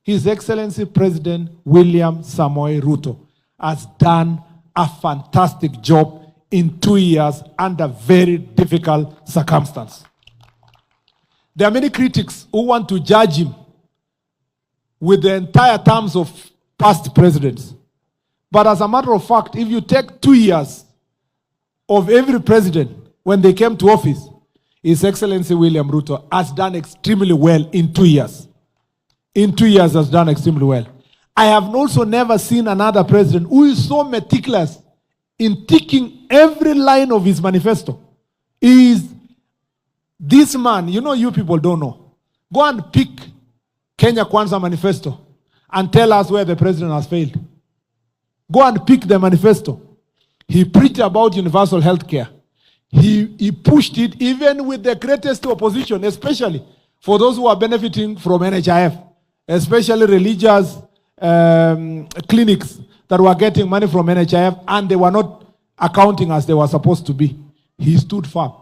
His Excellency President William Samoei Ruto has done a fantastic job in 2 years under very difficult circumstances. There are many critics who want to judge him with the entire terms of past presidents. But as a matter of fact, if you take 2 years of every president when they came to office, His Excellency William Ruto has done extremely well in 2 years. In 2 years has done extremely well. I have also never seen another president who is so meticulous in ticking every line of his manifesto. This man, you people don't know. Go and pick Kenya Kwanza manifesto and tell us where the president has failed. Go and pick the manifesto. He preached about universal health care. He pushed it even with the greatest opposition, especially for those who are benefiting from NHIF, especially religious clinics that were getting money from NHIF and they were not accounting as they were supposed to be. He stood firm.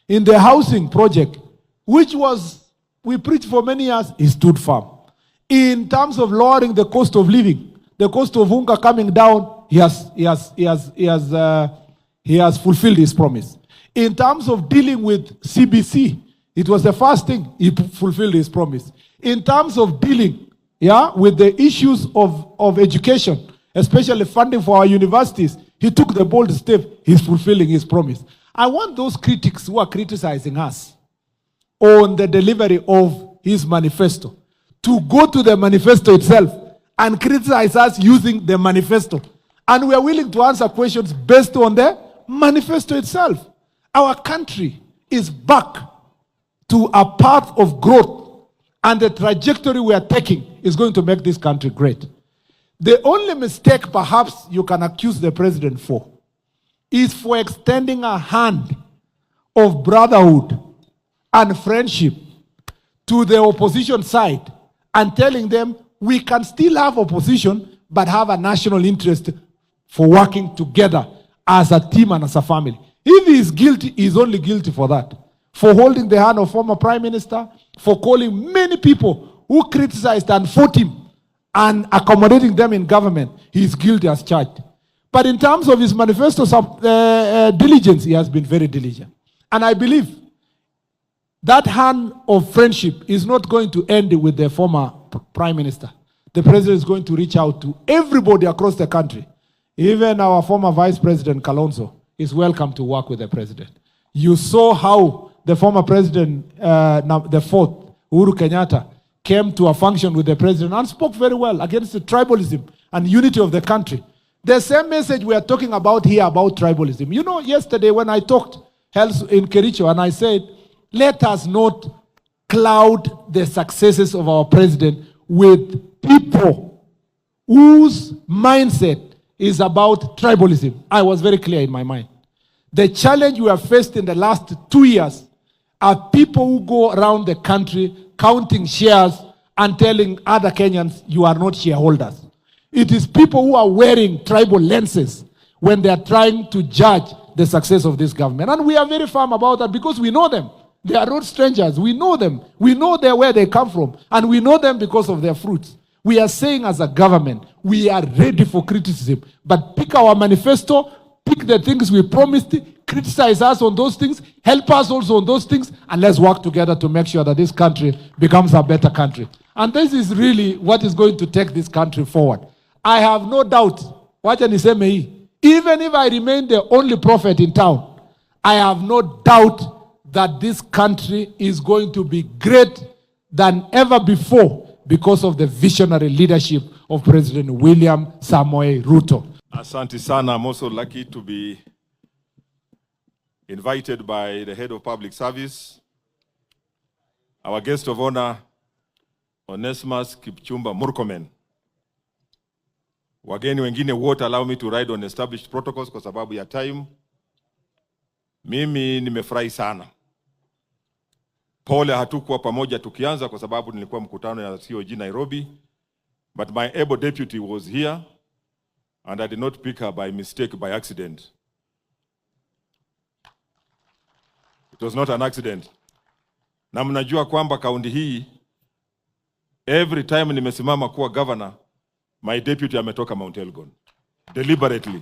In the housing project, which we preached for many years, he stood firm. In terms of lowering the cost of living, the cost of unga coming down, he has fulfilled his promise. In terms of dealing with CBC, it was the first thing, he fulfilled his promise. In terms of dealing with the issues of education, especially funding for our universities, he took the bold step, he's fulfilling his promise. I want those critics who are criticizing us on the delivery of his manifesto to go to the manifesto itself and criticize us using the manifesto. And we are willing to answer questions based on the manifesto itself. Our country is back to a path of growth, and the trajectory we are taking is going to make this country great. The only mistake perhaps you can accuse the president for is for extending a hand of brotherhood and friendship to the opposition side and telling them we can still have opposition but have a national interest for working together as a team and as a family. If he is guilty, he is only guilty for that. For holding the hand of former Prime Minister, for calling many people who criticized and fought him and accommodating them in government, he is guilty as charged. But in terms of his manifesto diligence, he has been very diligent. And I believe that hand of friendship is not going to end with the former Prime Minister. The president is going to reach out to everybody across the country. Even our former Vice President, Kalonzo, is welcome to work with the president. You saw how the former president, the fourth, Uhuru Kenyatta, came to a function with the president and spoke very well against the tribalism and unity of the country. The same message we are talking about here about tribalism. You know, yesterday when I talked in Kericho and I said, let us not cloud the successes of our president with people whose mindset is about tribalism. I was very clear in my mind. The challenge we have faced in the last 2 years are people who go around the country counting shares and telling other Kenyans, you are not shareholders. It is people who are wearing tribal lenses when they are trying to judge the success of this government. And we are very firm about that because we know them. They are not strangers. We know them. We know where they come from. And we know them because of their fruits. We are saying as a government, we are ready for criticism. But pick our manifesto, pick the things we promised, criticize us on those things, help us also on those things, and let's work together to make sure that this country becomes a better country. And this is really what is going to take this country forward. I have no doubt, even if I remain the only prophet in town, I have no doubt that this country is going to be great than ever before because of the visionary leadership of President William Samoei Ruto. Asante sana. I'm also lucky to be invited by the head of public service, our guest of honor, Onesimus KIPCHUMBA MURKOMEN. Wageni wengine wote allow me to ride on established protocols kwa sababu ya time. Mimi nimefurahi sana. Pole hatukuwa pamoja tukianza kwa sababu nilikuwa mkutano ya COG Nairobi, but my able deputy was here and I did not pick her by mistake, by accident. It was not an accident. Na mnajua kwamba kaunti hii Every time nimesimama kuwa governor, my deputy ametoka Mount Elgon. Deliberately.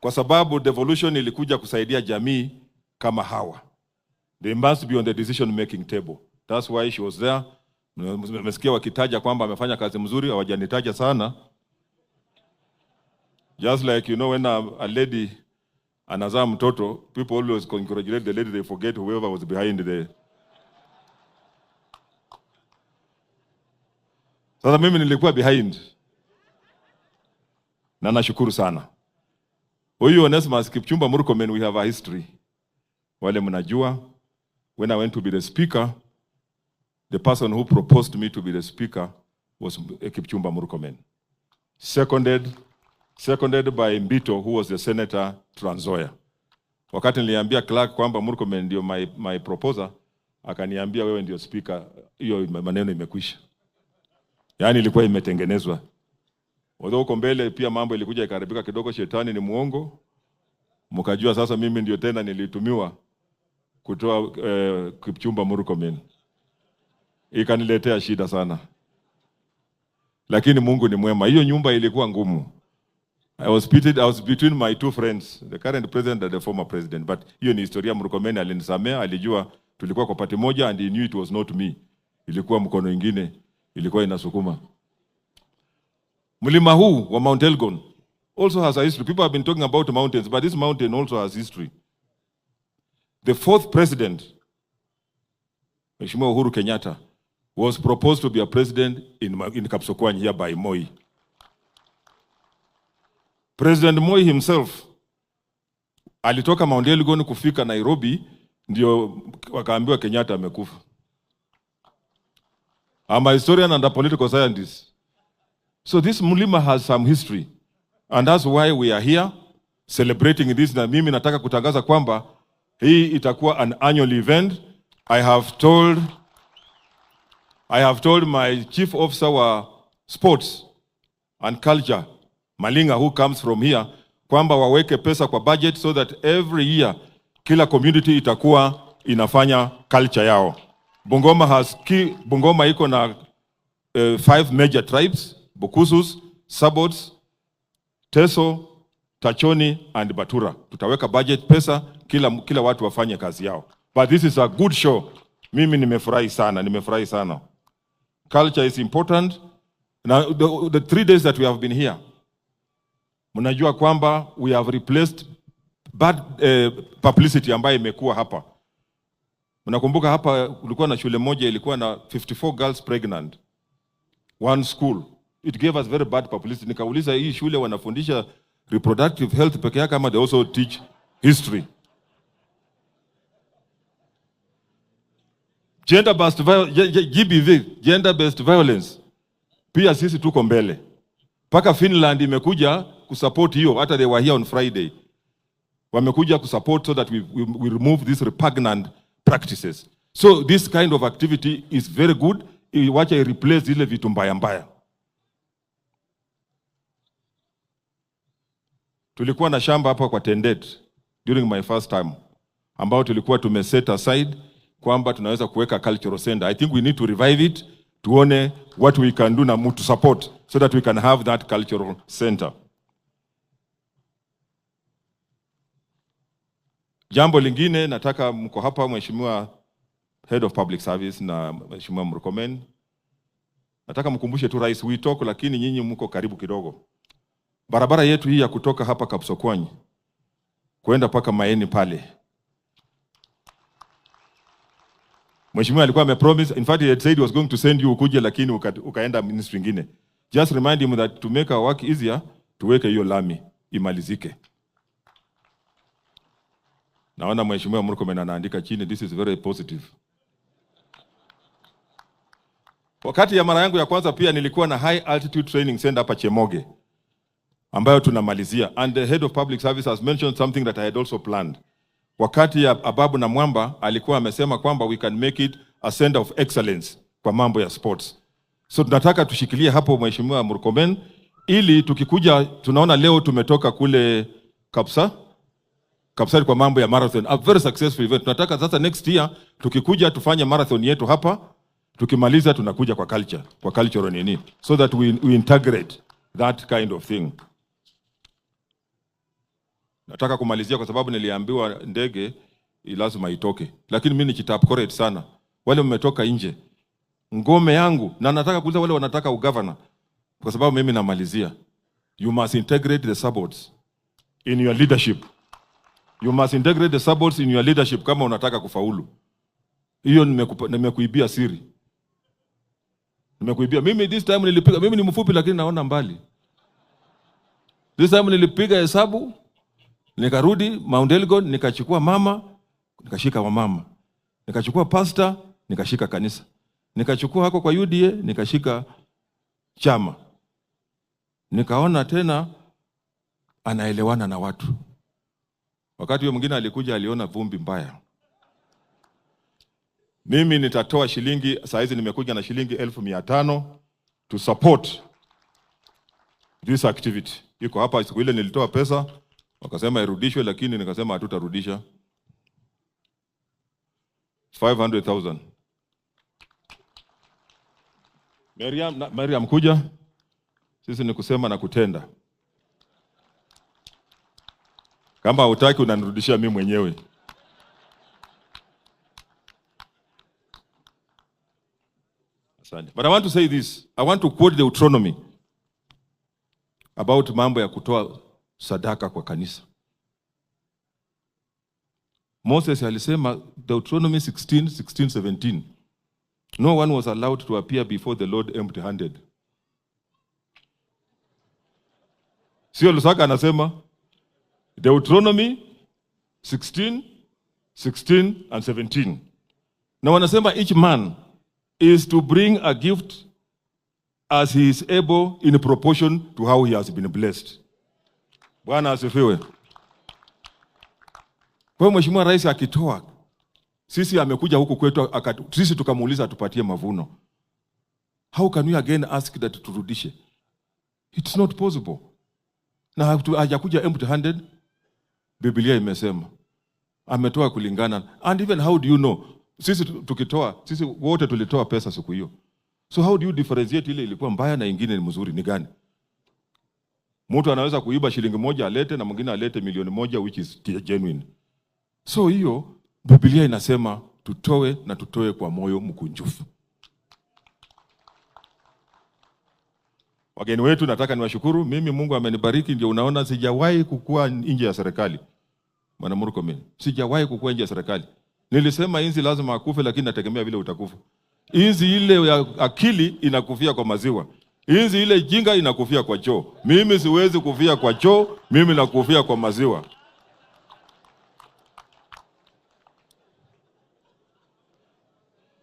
Kwa sababu devolution ilikuja kusaidia jamii kama hawa. They must be on the decision making table. That's why she was there. Nimesikia wakitaja kwamba amefanya kazi mzuri, hawajanitaja sana. Just like, you know, when a lady anazaa mtoto, people always congratulate the lady, they forget whoever was behind the... Sasa mimi nilikuwa behind. Na nashukuru sana. Huyu Onesmus Kipchumba Murkomen, we have a history. Wale mnajua, when I went to be the speaker, the person who proposed me to be the speaker was Kipchumba Murkomen. Seconded by Mbito, who was the senator Trans Nzoia. Wakati niliambia clerk kwamba Murkomen ndio my proposer, akaniambia wewe ndio speaker, hiyo maneno imekwisha. Yaani ilikuwa imetengenezwa. Although huko mbele pia mambo ilikuja ikaribika kidogo, shetani ni muongo. Mkajua sasa mimi ndio tena nilitumiwa kutoa Kipchumba Murkomen. Ikaniletea shida sana. Lakini Mungu ni mwema. Hiyo nyumba ilikuwa ngumu. I was between my two friends, the current president and the former president. But hiyo ni historia. Murkomen alinisamea, alijua tulikuwa kwa party moja and he knew it was not me. Ilikuwa mkono ingine, ilikuwa inasukuma. Mlima huu wa Mount Elgon also has a history. People have been talking about mountains, but this mountain also has history. The fourth president, Mheshimiwa Uhuru Kenyatta, was proposed to be a president in Kapsokwanyi here by Moi. President Moi himself alitoka Mount Elgon kufika Nairobi, ndio wakaambiwa Kenyatta amekufa. I'm a historian and a political scientist. So this Mlima has some history. And that's why we are here celebrating this. Na mimi nataka kutangaza kwamba hii itakuwa an annual event. I have told my chief officer wa sports and culture, Malinga, who comes from here, kwamba waweke pesa kwa budget so that every year kila community itakuwa inafanya culture yao. Bungoma iko na 5 major tribes: Bukusus, Sabots, Teso, Tachoni and Batura. Tutaweka budget pesa, kila watu wafanye kazi yao. But this is a good show. Mimi nimefurahi sana. Culture is important. Now the 3 days that we have been here, mnajua kwamba we have replaced bad publicity ambayo imekuwa hapa. Mnakumbuka hapa kulikuwa na shule moja ilikuwa na 54 girls pregnant. One school. It gave us very bad publicity. Nikauliza hii shule wanafundisha reproductive health peke yake ama they also teach history? Gender-based violence. Pia sisi tuko mbele. Paka Finland imekuja kusupport hiyo, hata they were here on Friday. Wamekuja kusupport so that we remove these repugnant practices. So this kind of activity is very good. Iwache replace zile vitu mbaya. Tulikuwa na shamba hapa kwa Tendet during my first time, ambao tulikuwa tumeset aside kwamba tunaweza kuweka cultural center. I think we need to revive it, tuone what we can do na mtu support so that we can have that cultural center. Jambo lingine nataka mko hapa Mheshimiwa Head of Public Service na Mheshimiwa Murkomen, nataka mkumbushe tu rais we talk, lakini nyinyi mko karibu kidogo. Barabara yetu hii ya kutoka hapa Kapsokwanyi kwenda paka Maeni pale, Mheshimiwa alikuwa amepromise, in fact he had said he was going to send you ukuje, lakini ukaenda ministry nyingine. Just remind him that to make our work easier, tuweke hiyo lami imalizike. Naona Mheshimiwa Murkomen anaandika chini, this is very positive. Wakati ya mara yangu ya kwanza pia nilikuwa na high altitude training center hapa Chemoge, ambayo tunamalizia, and the head of public service has mentioned something that I had also planned. Wakati ya Ababu na Mwamba alikuwa amesema kwamba we can make it a center of excellence kwa mambo ya sports. So tunataka tushikilie hapo Mheshimiwa Murkomen, ili tukikuja, tunaona leo tumetoka kule Kapsari kwa mambo ya marathon, a very successful event. Tunataka sasa next year tukikuja tufanye marathon yetu hapa, Tukimaliza tunakuja kwa culture, kwa cultural nini, so that we integrate that kind of thing. Nataka kumalizia kwa sababu niliambiwa ndege lazima itoke, lakini mimi nikitapcorate sana wale mmetoka nje. Ngome yangu, na nataka kuuliza wale wanataka ugovernor, kwa sababu mimi namalizia. You must integrate the suburbs in your leadership. You must integrate the suburbs in your leadership kama unataka kufaulu. Hiyo nimekuibia siri. Nimekuibia. Mimi this time nilipiga, mimi ni mfupi lakini naona mbali. This time nilipiga hesabu, nikarudi Mount Elgon, nikachukua mama, nikashika wa mama. Nikachukua pastor, nikashika kanisa. Nikachukua hako kwa UDA, nikashika chama. Nikaona tena anaelewana na watu. Wakati huyo mwingine alikuja aliona vumbi mbaya. Mimi nitatoa shilingi, saa hizi nimekuja na shilingi 1500 to support this activity. Iko hapa, siku ile nilitoa pesa, wakasema irudishwe, lakini nikasema hatutarudisha. 500,000. Mariam kuja. Sisi ni kusema na kutenda. Kama hutaki unanirudishia mimi mwenyewe. But I want to say this. I want to quote the Deuteronomy about mambo ya kutoa sadaka kwa kanisa. Moses alisema Deuteronomy 16:17. No one was allowed to appear before the Lord empty-handed. Sio Lusaka anasema Deuteronomy 16 and 17. Na wanasema each man is to bring a gift as he is able in proportion to how he has been blessed. Bwana asifiwe. Kwa Mheshimiwa Rais akitoa, sisi amekuja huku kwetu, sisi tukamuuliza tupatie mavuno. How can we again ask that turudishe? It's not possible. Na hajakuja empty-handed. Biblia imesema ametoa kulingana. And even how do you know? Sisi tukitoa, sisi wote tulitoa pesa siku hiyo. So how do you differentiate ile ilikuwa mbaya na ingine ni mzuri ni gani? Mtu anaweza kuiba shilingi moja alete na mwingine alete milioni moja, which is genuine. So hiyo Biblia inasema tutoe na tutoe kwa moyo mkunjufu. Wageni wetu nataka niwashukuru. Mimi Mungu amenibariki, ndio unaona sijawahi kukua nje ya serikali. Bwana MURKOMEN, sijawahi kukua nje ya serikali. Nilisema inzi lazima akufe, lakini nategemea vile utakufa. Inzi ile ya akili inakufia kwa maziwa. Inzi ile jinga inakufia kwa choo. Mimi siwezi kufia kwa choo, mimi nakufia kwa maziwa.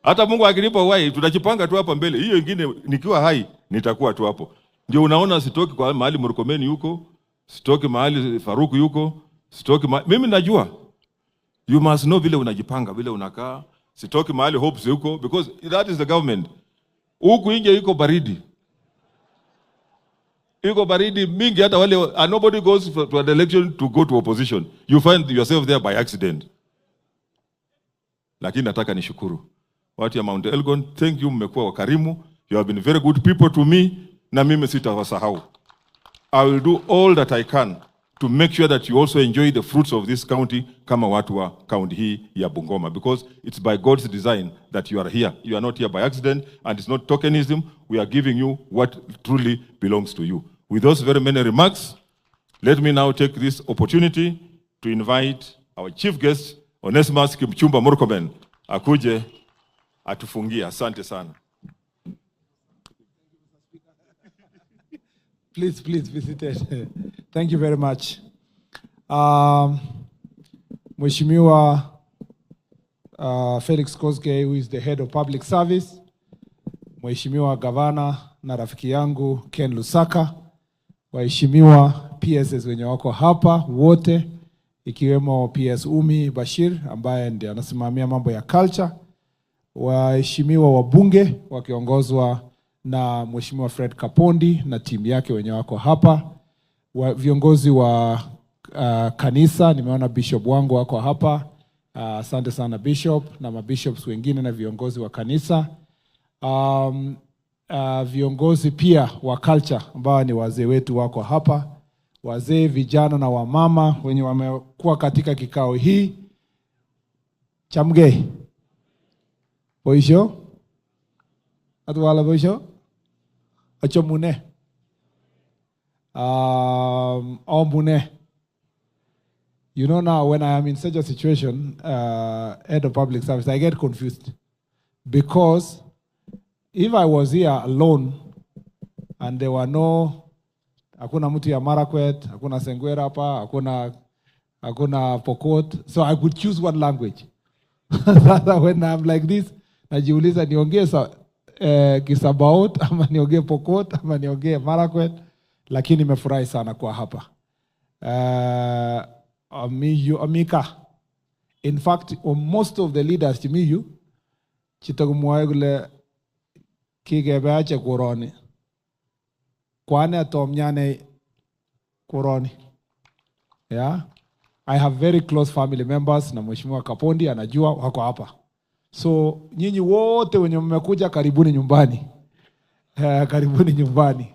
Hata Mungu akinipa uhai, tutajipanga tu hapa mbele. Hiyo ingine nikiwa hai, nitakuwa tu hapo. Ndio unaona sitoki kwa mahali MURKOMEN yuko, sitoki mahali Faruku yuko, sitoki mimi najua. You must know vile unajipanga, vile unakaa. Sitoki mahali Hopes yuko, because that is the government. Huku nje iko baridi. Iko baridi mingi, hata wale nobody goes to an election to go to opposition. You find yourself there by accident. Lakini nataka nishukuru watu ya Mount Elgon, thank you, mmekuwa wakarimu. You have been very good people to me, na mimi sitawasahau. I will do all that I can to make sure that you also enjoy the fruits of this county kama watu wa county hii ya Bungoma, because it's by God's design that you are here. You are not here by accident, and it's not tokenism. We are giving you what truly belongs to you. With those very many remarks, let me now take this opportunity to invite our chief guest, Onesimus KIPCHUMBA MURKOMEN, akuje atufungie. Asante sana. Please be seated. Thank you very much. Mheshimiwa Felix Koskei, who is the head of public service, Mheshimiwa Gavana na rafiki yangu Ken Lusaka, waheshimiwa PSs wenye wako hapa wote, ikiwemo PS Umi Bashir ambaye ndiye anasimamia mambo ya culture, waheshimiwa wabunge wakiongozwa na Mheshimiwa Fred Kapondi na timu yake wenye wako hapa, viongozi wa kanisa, nimeona bishop wangu wako hapa. Asante sana bishop na mabishops wengine na viongozi wa kanisa. Viongozi pia wa culture ambao ni wazee wetu wako hapa, wazee, vijana na wamama wenye wamekuwa katika kikao hii. Chamge boisho atwala boisho achomune ombune. You know, now when I am in such a situation, head of public service, I get confused, because if I was here alone and there were no, hakuna mtu ya Marakwet, hakuna Sengwera hapa, hakuna Pokot, so I could choose one language. When I'm like this, najiuliza niongee Kisabaot ama niongee Pokot ama niongee Marakwet, lakini nimefurahi sana kwa hapa. Amika. In fact, most of the leaders Chimiyu chitagumwaegule kigebache koroni. Kwane tomnyane koroni. Yeah. I have very close family members na Mheshimiwa Kapondi anajua wako hapa. So nyinyi wote wenye mmekuja karibuni nyumbani. Karibuni nyumbani.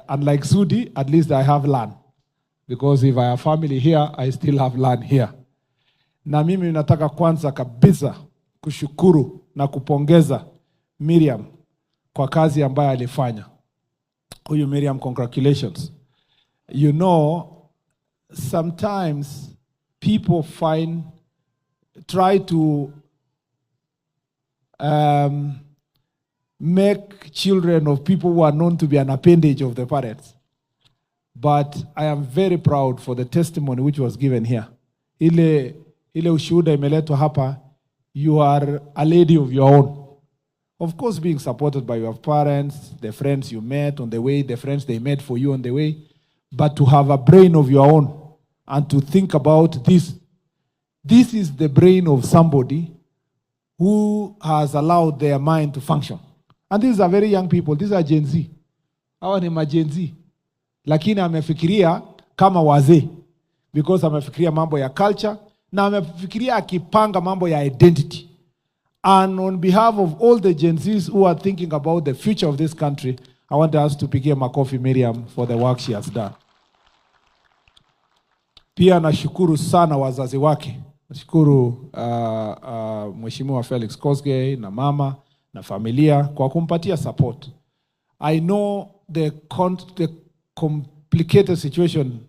Unlike Sudi, at least I have land. Because if I have family here, I still have land here. Na mimi nataka kwanza kabisa kushukuru na kupongeza Miriam kwa kazi ambayo alifanya. Huyu Miriam, congratulations. You know, sometimes people try to make children of people who are known to be an appendage of the parents. But I am very proud for the testimony which was given here. Ile ushuhuda imeletwa hapa, you are a lady of your own. Of course, being supported by your parents, the friends you met on the way, the friends they met for you on the way, but to have a brain of your own and to think about this. This is the brain of somebody who has allowed their mind to function. And these are very young people. These are Gen Z. Hawa ni ma Gen Z. Lakini amefikiria kama wazee, because amefikiria mambo ya culture na amefikiria akipanga mambo ya identity. And on behalf of all the Gen Zs who are thinking about the future of this country, I want us to pigia makofi Miriam for the work she has done. Pia nashukuru sana wazazi wake. Nashukuru Mheshimiwa Felix Kosgei na mama na familia kwa kumpatia support. I know the complicated situation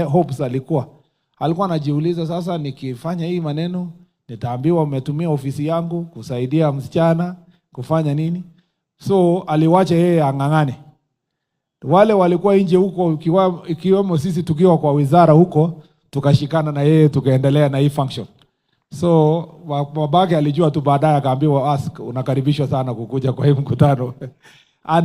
Hopes alikuwa anajiuliza, sasa nikifanya hii maneno nitaambiwa umetumia ofisi yangu kusaidia msichana kufanya nini? So aliwacha yeye angangane. Wale walikuwa nje huko, ikiwemo sisi tukiwa kwa wizara huko, tukashikana na yeye tukaendelea na hii function. So babake alijua tu baadaye akaambiwa, ask, unakaribishwa sana kukuja kwa hii mkutano.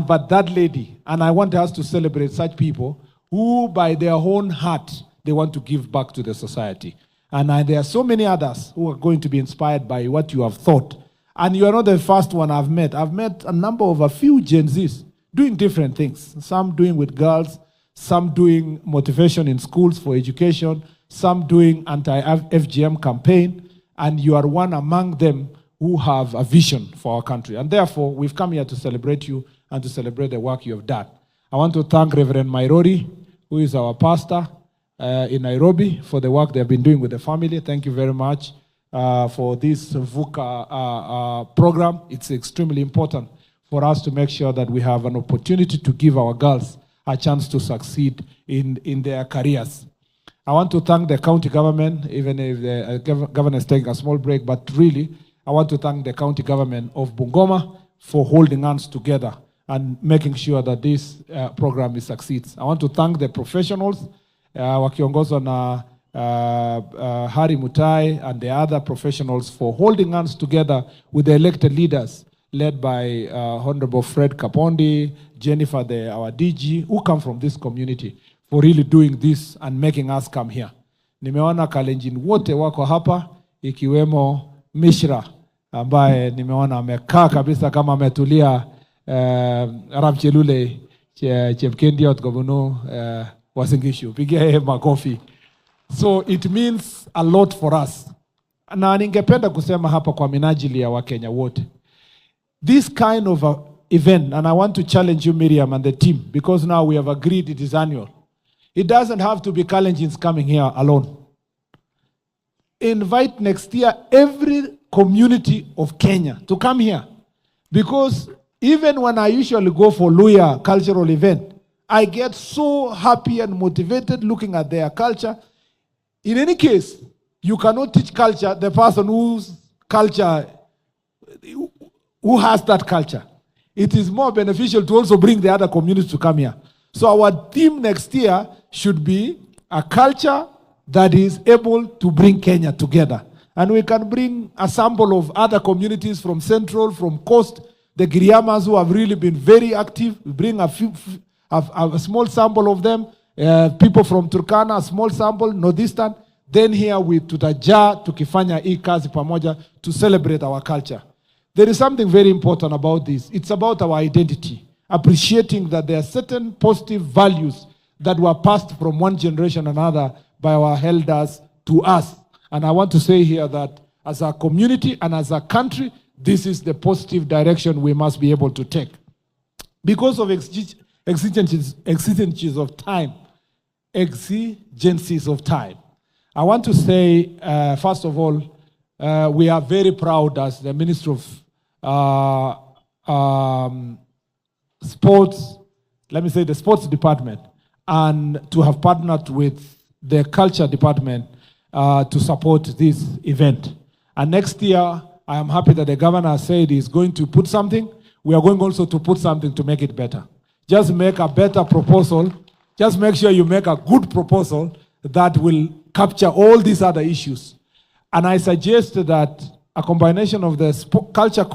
But that lady, and I want us to celebrate such people who by their own heart, they want to give back to the society. And there are so many others who are going to be inspired by what you have thought. And you are not the first one I've met. I've met a few Gen Zs doing different things. Some doing with girls, some doing motivation in schools for education, some doing anti-FGM campaign. And you are one among them who have a vision for our country. And therefore, we've come here to celebrate you and to celebrate the work you have done. I want to thank Reverend Mairori, who is our pastor in Nairobi, for the work they have been doing with the family. Thank you very much for this VUCA program. It's extremely important for us to make sure that we have an opportunity to give our girls a chance to succeed in their careers. I want to thank the county government, even if the governor is taking a small break, but really, I want to thank the county government of Bungoma for holding hands together and making sure that this program succeeds. I want to thank the professionals, wakiongozwa na Hari Mutai and the other professionals for holding hands together with the elected leaders led by Honorable Fred Kapondi, Jennifer, our DG, who come from this community, for really doing this and making us come here. Nimeona Kalenjin wote wako hapa, ikiwemo Mishra, ambaye nimeona amekaa kabisa kama ametulia, Ramchelule, Chepkendiot Governor Wasingishu. Pigia yeye makofi. So it means a lot for us. Na ningependa kusema hapa kwa minajili ya Wakenya wote. this kind of a event, and I want to challenge you, Miriam, and the team, because now we have agreed it is annual. It doesn't have to be Kalenjins coming here alone. Invite next year every community of Kenya to come here. Because even when I usually go for Luya cultural event, I get so happy and motivated looking at their culture. In any case, you cannot teach culture the person whose culture, who has that culture. It is more beneficial to also bring the other communities to come here. So our theme next year should be a culture that is able to bring Kenya together. And we can bring a sample of other communities from Central, from Coast, the Giriamas who have really been very active. We bring a small sample of them. People from Turkana, a small sample, Northeastern. Then here we tutaja, tukifanya hii kazi pamoja to celebrate our culture. There is something very important about this. It's about our identity. Appreciating that there are certain positive values that were passed from one generation to another by our elders to us. And I want to say here that as a community and as a country, this is the positive direction we must be able to take. Because of exigencies of time, I want to say, first of all, we are very proud as the Ministry of Sports, let me say the Sports Department, and to have partnered with the Culture Department to support this event. And next year, I am happy that the governor said he's going to put something. We are going also to put something to make it better. Just make a better proposal. Just make sure you make a good proposal that will capture all these other issues. And I suggest that a combination of the Culture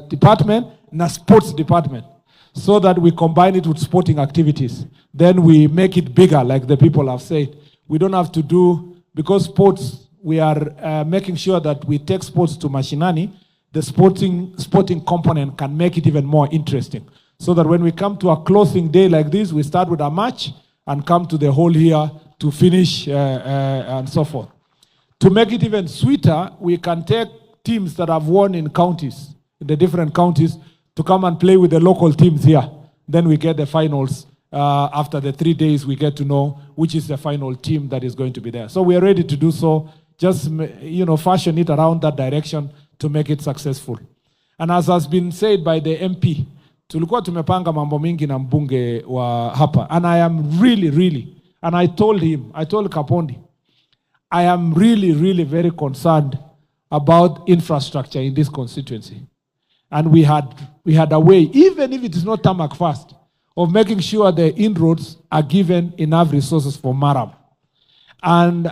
Department and the Sports Department, so that we combine it with sporting activities. Then we make it bigger, like the people have said. We don't have to do, because sports, we are making sure that we take sports to mashinani, the sporting component can make it even more interesting. So that when we come to a closing day like this, we start with a match and come to the whole year to finish and so forth. To make it even sweeter, we can take teams that have won in counties, in the different counties, to come and play with the local teams here. Then we get the finals. After the 3 days, we get to know which is the final team that is going to be there. So we are ready to do so. Just, fashion it around that direction to make it successful. And as has been said by the MP, tulikuwa tumepanga mambo mingi na mbunge wa hapa. And I am really, and I told Kapondi, I am really very concerned about infrastructure in this constituency. And we had a way, even if it is not tarmac first, of making sure the inroads are given enough resources for Maram. And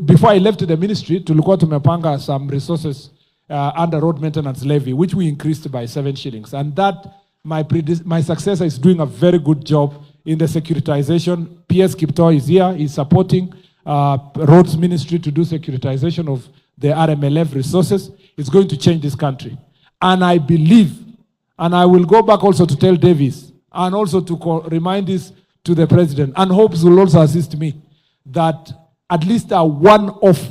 before I left the ministry, tulikuwa tumepanga some resources under road maintenance levy, which we increased by 7 shillings. And that, my successor is doing a very good job in the securitization. PS Kipto is here, he's supporting roads ministry to do securitization of the RMLF resources. It's going to change this country. And I believe, and I will go back also to tell Davis, and also to remind this to the president, and hopes will also assist me, that at least a one-off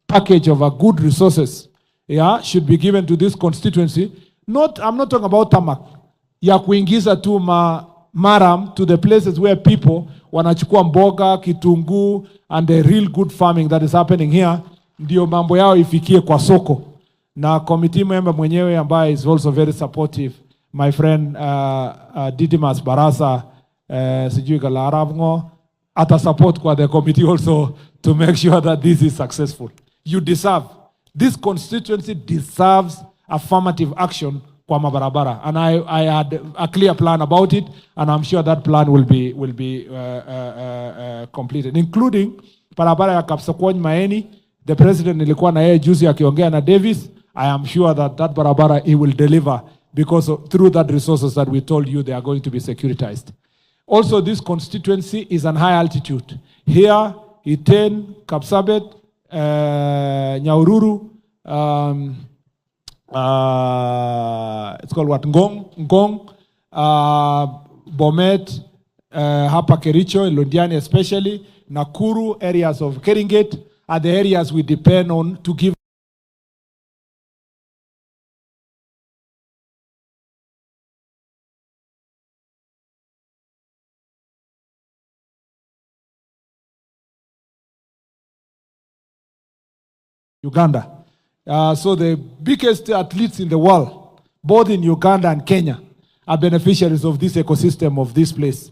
package of a good resources, should be given to this constituency. I'm not talking about tamak. Ya kuingiza tu Maram to the places where people wanachukua mboga, kitunguu, and the real good farming that is happening here, ndio mambo yao ifikie kwa soko. Na committee member mwenyewe ambaye is also very supportive, my friend Didimas Barasa, sijui kala Arabngo, ata support kwa the committee also to make sure that this is successful. You deserve, this constituency deserves affirmative action kwa mabarabara, and I had a clear plan about it, and I'm sure that plan will be completed, including barabara ya Kapsakony Maeni. The president nilikuwa na yeye juzi akiongea na Davis. I am sure that barabara he will deliver, because through that resources that we told you they are going to be securitized. Also, this constituency is on high altitude. Here, Iten, Kapsabet, Nyahururu, it's called what? Ngong, Bomet, hapa Kericho, Londiani especially, Nakuru, areas of Keringet are the areas we depend on to give Uganda. So the biggest athletes in the world, both in Uganda and Kenya, are beneficiaries of this ecosystem of this place.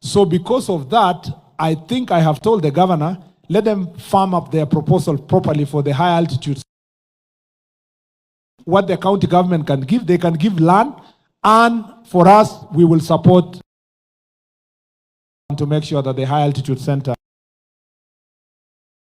So because of that, I think I have told the governor, let them farm up their proposal properly for the high altitudes. What the county government can give, they can give land, and for us, we will support to make sure that the high altitude center.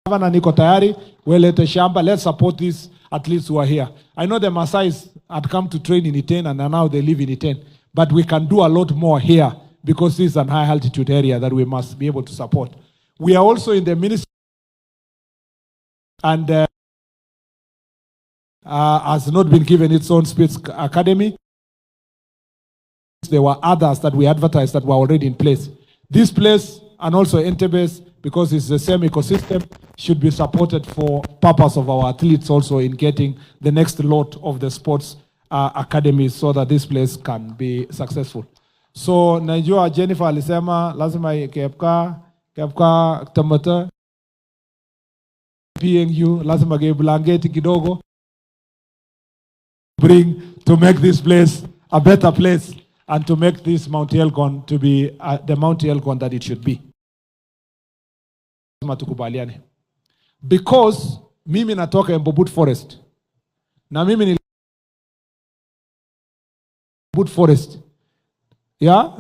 Governor niko tayari, welete shamba, let's support these athletes who are here. I know the Maasais had come to train in Iten and now they live in Iten, but we can do a lot more here because this is a high altitude area that we must be able to support. We are also in the ministry and has not been given its own Space Academy. There were others that we advertised that were already in place. This place and also Entebbe's, because it's the same ecosystem, should be supported for purpose of our athletes also in getting the next lot of the sports academies so that this place can be successful. So najua Jennifer alisema lazima KIPCHUMBA tamata PNU lazima ge blanketi kidogo bring to make this place a better place and to make this Mount Elgon to be the Mount Elgon that it should be. Tukubaliane. Because mimi natoka Embobut Forest. Na mimi ni Embobut Forest. Yeah?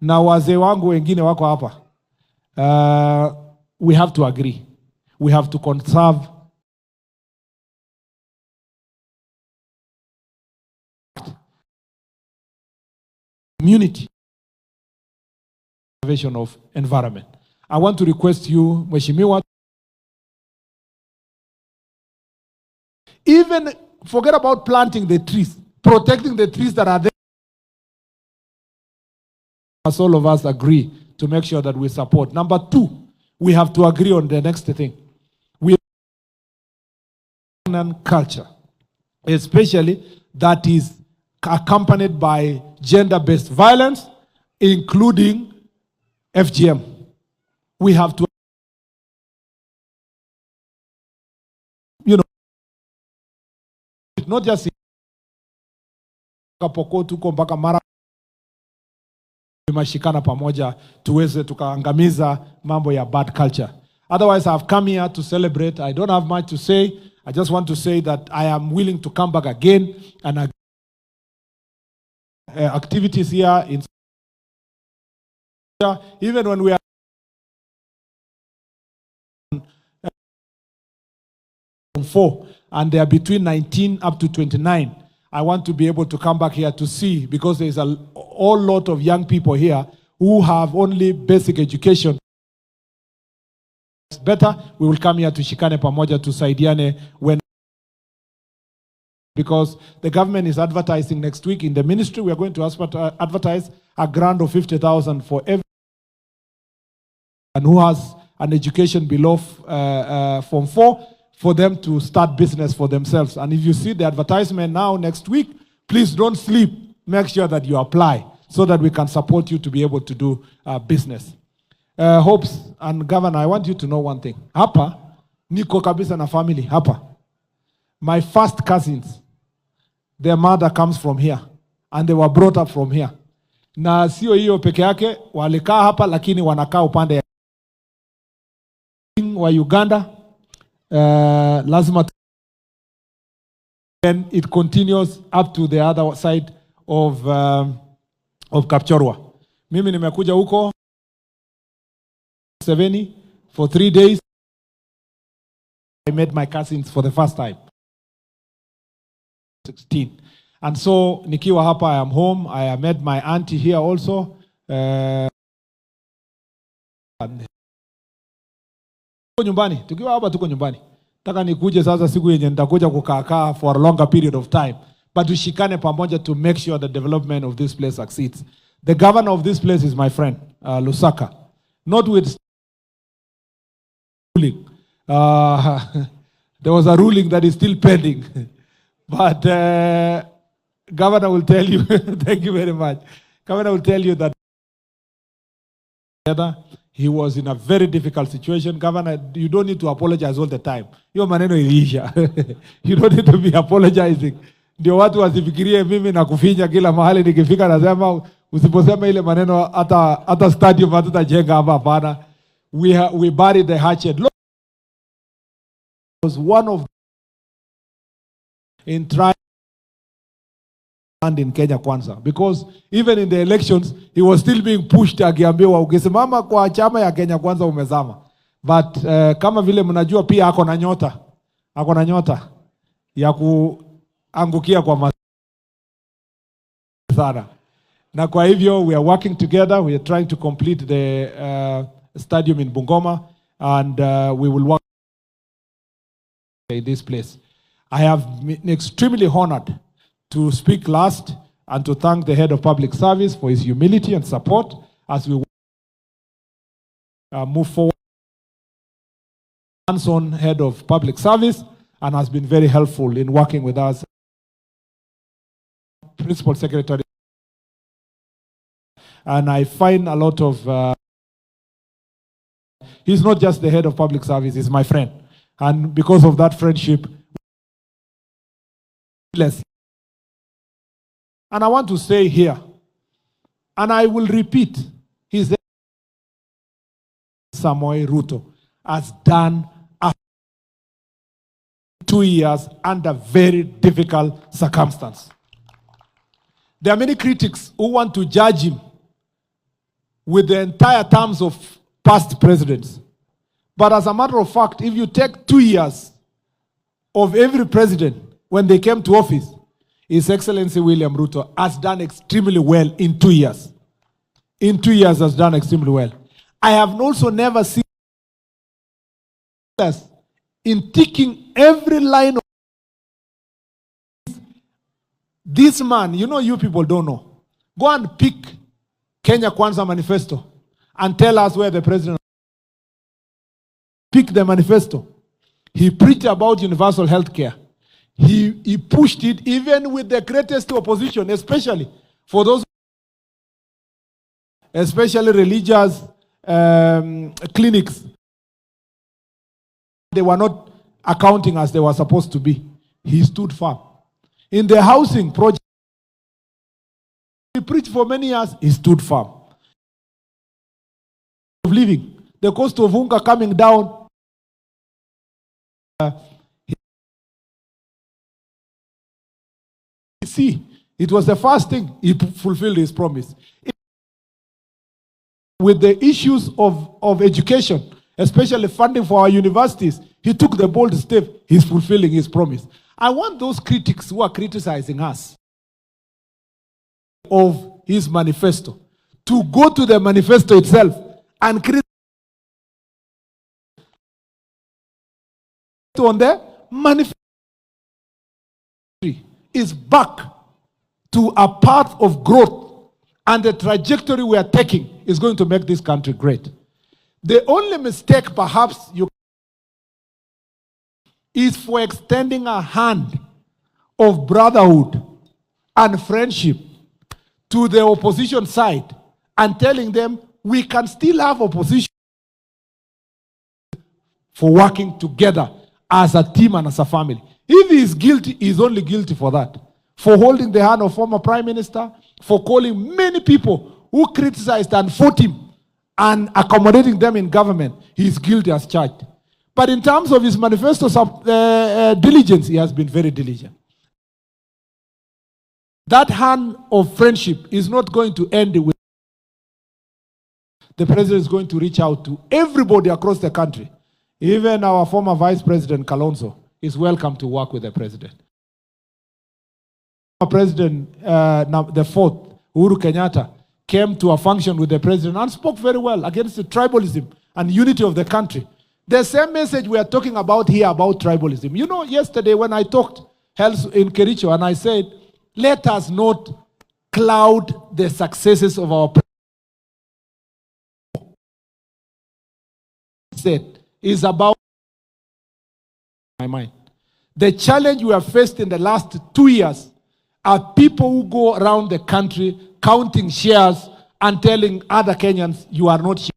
Na wazee wangu wengine wako hapa. We have to agree. We have to conserve community conservation of environment. I want to request you, Mheshimiwa, even forget about planting the trees, protecting the trees that are there. As all of us agree to make sure that we support. Number two, we have to agree on the next thing. We have culture, especially that is accompanied by gender-based violence, including FGM. We have to, not just Kapoko tuko mpaka mara mashikana pamoja tuweze tukaangamiza mambo ya bad culture. Otherwise, I've come here to celebrate. I don't have much to say. I just want to say that I am willing to come back again and activities here in even when we are four and they are between 19 up to 29. I want to be able to come back here to see, because there is a whole lot of young people here who have only basic education. It's better we will come here to shikane pamoja to saidiane when, because the government is advertising next week in the ministry. We are going to advertise a grant of 50,000 for everyone and who has an education below Form 4, for them to start business for themselves. And if you see the advertisement now next week, please don't sleep. Make sure that you apply so that we can support you to be able to do business. Hopes and Governor, I want you to know one thing. Hapa, niko kabisa na family, hapa. My first cousins, their mother comes from here and they were brought up from here. Na sio hiyo peke yake, walikaa hapa lakini wanakaa upande wa Uganda. Lazima, and it continues up to the other side of KIPCHUMBA. Mimi nimekuja huko 70 for 3 days. I met my cousins for the first time. 16. And so nikiwa hapa, I am home. I met my auntie here also. Nyumbani, tukiwa hapa tuko nyumbani. Taka nikuje sasa siku yenye nitakuja kukaa for a longer period of time. But tushikane pamoja to make sure the development of this place succeeds. The governor of this place is my friend, Lusaka. Not with ruling. There was a ruling that is still pending. But governor will tell you, thank you very much. Governor will tell you that He was in a very difficult situation. Governor, you don't need to apologize all the time. Hiyo maneno iliisha. You don't need to be apologizing. Ndio watu wasifikirie mimi na kufinya kila mahali nikifika nasema usiposema ile maneno hata stadium hatutajenga hapa hapana. We buried the hatchet. Was one of in trying in Kenya Kwanza, because even in the elections he was still being pushed, akiambiwa ukisimama kwa chama ya Kenya Kwanza umezama. But kama vile mnajua pia ako na nyota ya kuangukia kwa sana. Na kwa hivyo we are working together, we are trying to complete the stadium in Bungoma, and we will work in this place. I have been extremely honored to speak last and to thank the head of public service for his humility and support as we move forward. Hands-on head of public service and has been very helpful in working with us. Principal Secretary. And I find a lot of... he's not just the head of public service, he's my friend. And because of that friendship, and I want to say here, and I will repeat, His Samoei Ruto has done 2 years under very difficult circumstances. There are many critics who want to judge him with the entire terms of past presidents. But as a matter of fact, if you take 2 years of every president when they came to office, His Excellency William Ruto has done extremely well in 2 years. In 2 years has done extremely well. I have also never seen us in ticking every line of this man. You know, you people don't know. Go and pick Kenya Kwanza manifesto and tell us where the president. Pick the manifesto. He preached about universal health care. He pushed it even with the greatest opposition, especially for those, especially religious clinics. They were not accounting as they were supposed to be. He stood firm. In the housing project, he preached for many years, he stood firm. Of living, the cost of unga coming down. See, it was the first thing he fulfilled his promise. With the issues of education, especially funding for our universities, he took the bold step. He's fulfilling his promise. I want those critics who are criticizing us of his manifesto to go to the manifesto itself and criticize on the manifesto. Is back to a path of growth, and the trajectory we are taking is going to make this country great. The only mistake perhaps is for extending a hand of brotherhood and friendship to the opposition side and telling them we can still have opposition for working together as a team and as a family. If he is guilty, he is only guilty for that. For holding the hand of former Prime Minister, for calling many people who criticized and fought him and accommodating them in government, he is guilty as charged. But in terms of his manifesto diligence, he has been very diligent. That hand of friendship is not going to end with. The president is going to reach out to everybody across the country. Even our former Vice President Kalonzo is welcome to work with the president. Our president, the fourth, Uhuru Kenyatta, came to a function with the president and spoke very well against the tribalism and unity of the country. The same message we are talking about here about tribalism. You know, yesterday when I talked health in Kericho and I said, let us not cloud the successes of our president. Is about my mind. The challenge we have faced in the last 2 years are people who go around the country counting shares and telling other Kenyans you are not shares.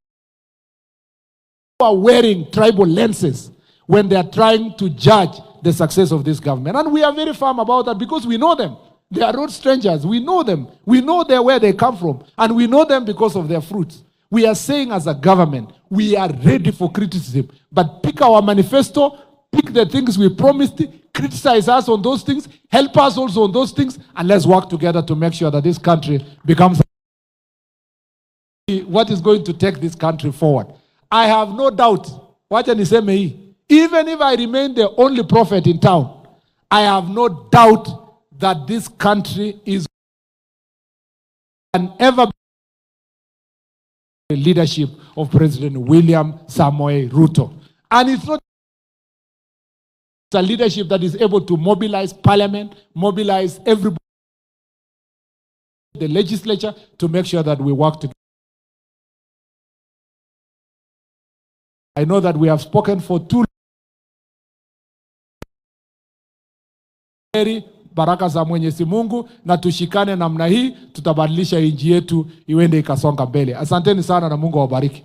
are wearing tribal lenses when they are trying to judge the success of this government. And we are very firm about that because we know them. They are not strangers. We know them. We know where they come from. And we know them because of their fruits. We are saying as a government, we are ready for criticism. But pick our manifesto, pick the things we promised, criticize us on those things, help us also on those things, and let's work together to make sure that this country becomes what is going to take this country forward. I have no doubt, even if I remain the only prophet in town, I have no doubt that this country is an ever the leadership of President William Samoei Ruto. And it's not a leadership that is able to mobilize parliament, mobilize everybody, the legislature, to make sure that we work together. I know that we have spoken for too long. Baraka za Mwenyezi Mungu na tushikane namna hii, tutabadilisha nchi yetu iwende ikasonga mbele. Asanteni sana na Mungu awabariki.